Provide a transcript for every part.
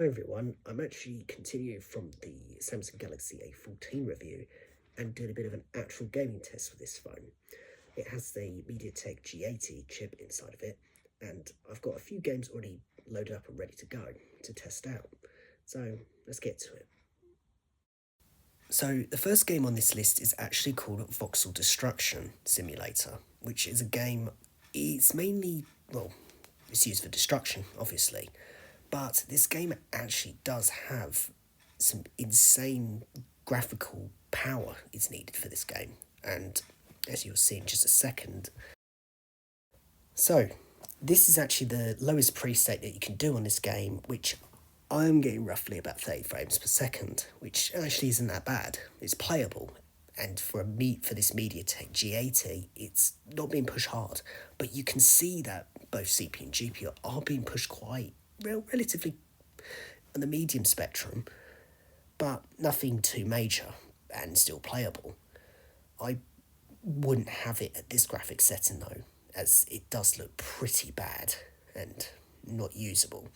Hi everyone, I'm actually continuing from the Samsung Galaxy A14 review and doing a bit of an actual gaming test with this phone. It has the MediaTek G80 chip inside of it, and I've got a few games already loaded up and ready to go to test out. So let's get to it. So the first game on this list is actually called Voxel Destruction Simulator, which is a game, it's mainly, well, it's used for destruction, obviously. But this game actually does have some insane graphical power is needed for this game. And as you'll see in just a second. So, this is actually the lowest preset that you can do on this game, which I'm getting roughly about 30 frames per second, which actually isn't that bad. It's playable. And for this MediaTek G80, it's not being pushed hard. But you can see that both CPU and GPU are being pushed quite relatively on the medium spectrum, but nothing too major and still playable. I wouldn't have it at this graphics setting though, as it does look pretty bad and not usable.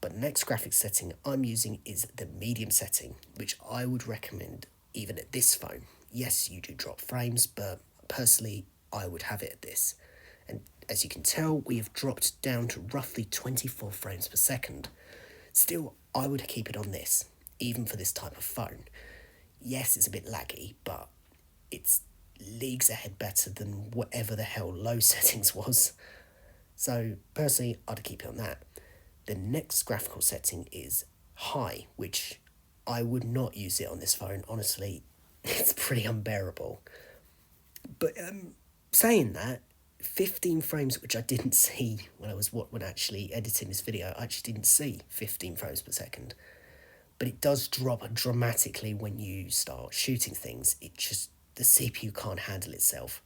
But the next graphics setting I'm using is the medium setting, which I would recommend even at this phone. Yes, you do drop frames, but personally I would have it at this. And as you can tell, we have dropped down to roughly 24 frames per second. Still, I would keep it on this, even for this type of phone. Yes, it's a bit laggy, but it's leagues ahead better than whatever the hell low settings was. So, personally, I'd keep it on that. The next graphical setting is high, which I would not use it on this phone. Honestly, it's pretty unbearable. But saying that, 15 frames, which I didn't see when actually editing this video, I actually didn't see 15 frames per second. But it does drop dramatically when you start shooting things. The CPU can't handle itself,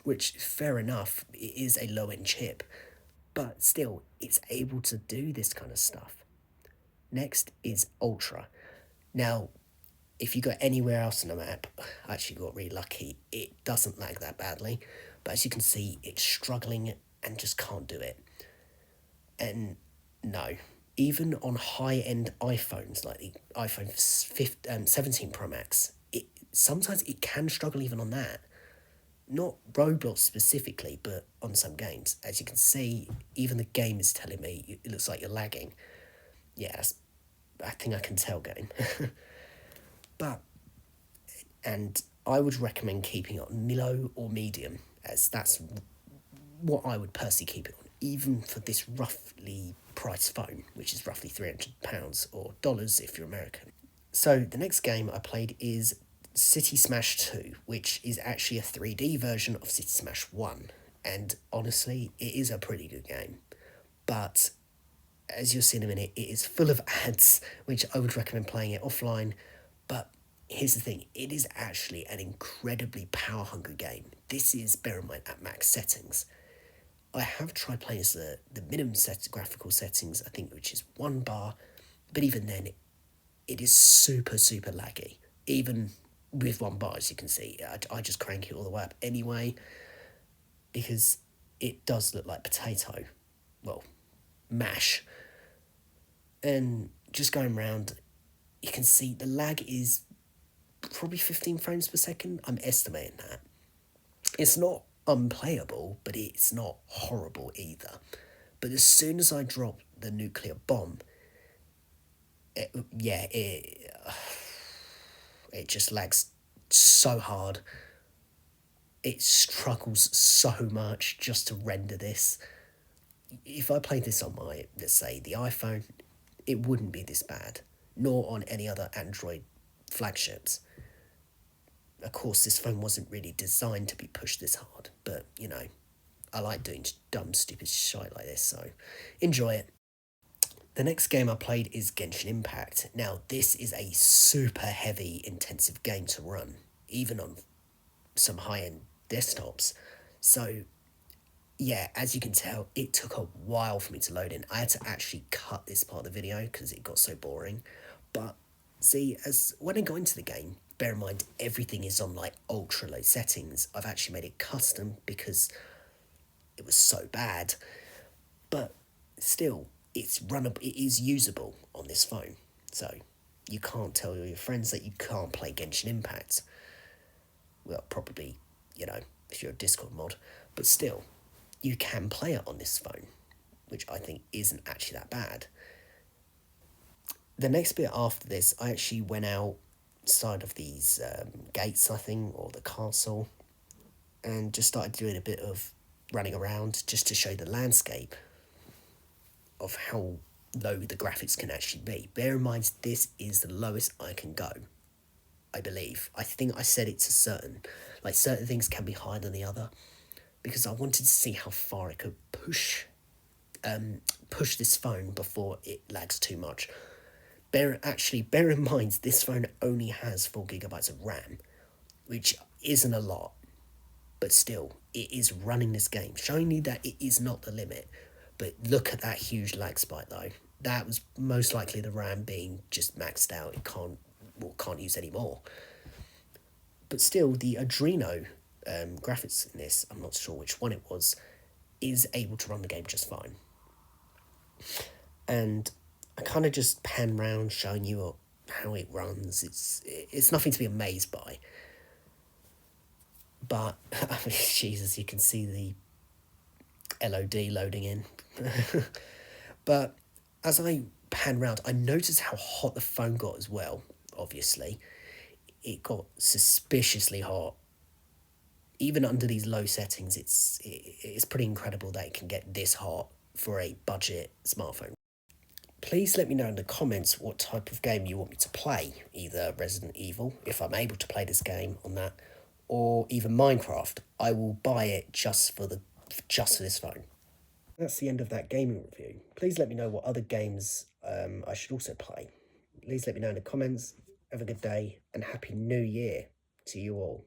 which, fair enough, it is a low-end chip, but still, it's able to do this kind of stuff. Next is Ultra. Now, if you go anywhere else on the map, I actually got really lucky, it doesn't lag that badly, but as you can see, it's struggling and just can't do it. And no, even on high-end iPhones, like the iPhone 17 Pro Max, sometimes it can struggle even on that. Not Roblox specifically, but on some games. As you can see, even the game is telling me it looks like you're lagging. Yes, I think I can tell game. And I would recommend keeping it on low or medium, as that's what I would personally keep it on, even for this roughly priced phone, which is roughly £300 or dollars if you're American. So the next game I played is City Smash 2, which is actually a 3D version of City Smash 1. And honestly, it is a pretty good game. But as you'll see in a minute, it is full of ads, which I would recommend playing it offline. But here's the thing, it is actually an incredibly power-hungry game. This is, bear in mind, at max settings. I have tried playing as the minimum graphical settings, I think, which is 1 bar, but even then, it is super, super laggy. Even with 1 bar, as you can see, I just crank it all the way up anyway, because it does look like potato. Well, mash. And just going around, you can see the lag is probably 15 frames per second. I'm estimating that. It's not unplayable, but it's not horrible either. But as soon as I drop the nuclear bomb, it just lags so hard. It struggles so much just to render this. If I played this on my, let's say, the iPhone, it wouldn't be this bad, nor on any other Android flagships. Of course, this phone wasn't really designed to be pushed this hard, but, you know, I like doing dumb, stupid shit like this, so enjoy it. The next game I played is Genshin Impact. Now, this is a super heavy, intensive game to run, even on some high-end desktops. So, yeah, as you can tell, it took a while for me to load in. I had to actually cut this part of the video because it got so boring. But, see, as when I got into the game, bear in mind, everything is on, like, ultra-low settings. I've actually made it custom because it was so bad. But still, it's runnable, it is usable on this phone. So you can't tell your friends that you can't play Genshin Impact. Well, probably, you know, if you're a Discord mod, but still, you can play it on this phone, which I think isn't actually that bad. The next bit after this, I actually went outside of these gates, I think, or the castle, and just started doing a bit of running around just to show the landscape of how low the graphics can actually be. Bear in mind, this is the lowest I can go, I believe. I think I said it's a certain things can be higher than the other, because I wanted to see how far it could push this phone before it lags too much. Bear in mind, this phone only has 4 GB of RAM, which isn't a lot, but still, it is running this game, showing me that it is not the limit. But look at that huge lag spike though. That was most likely the RAM being just maxed out. It can't use any more. But still, the Adreno graphics in this, I'm not sure which one it was, is able to run the game just fine. And I kind of just pan round showing you how it runs. It's nothing to be amazed by. But, I mean, Jesus, you can see the LOD loading in. But as I pan round, I noticed how hot the phone got as well, obviously. It got suspiciously hot. Even under these low settings, it's pretty incredible that it can get this hot for a budget smartphone. Please let me know in the comments what type of game you want me to play, either Resident Evil, if I'm able to play this game on that, or even Minecraft. I will buy it just for this phone. That's the end of that gaming review. Please let me know what other games I should also play. Please let me know in the comments. Have a good day and Happy New Year to you all.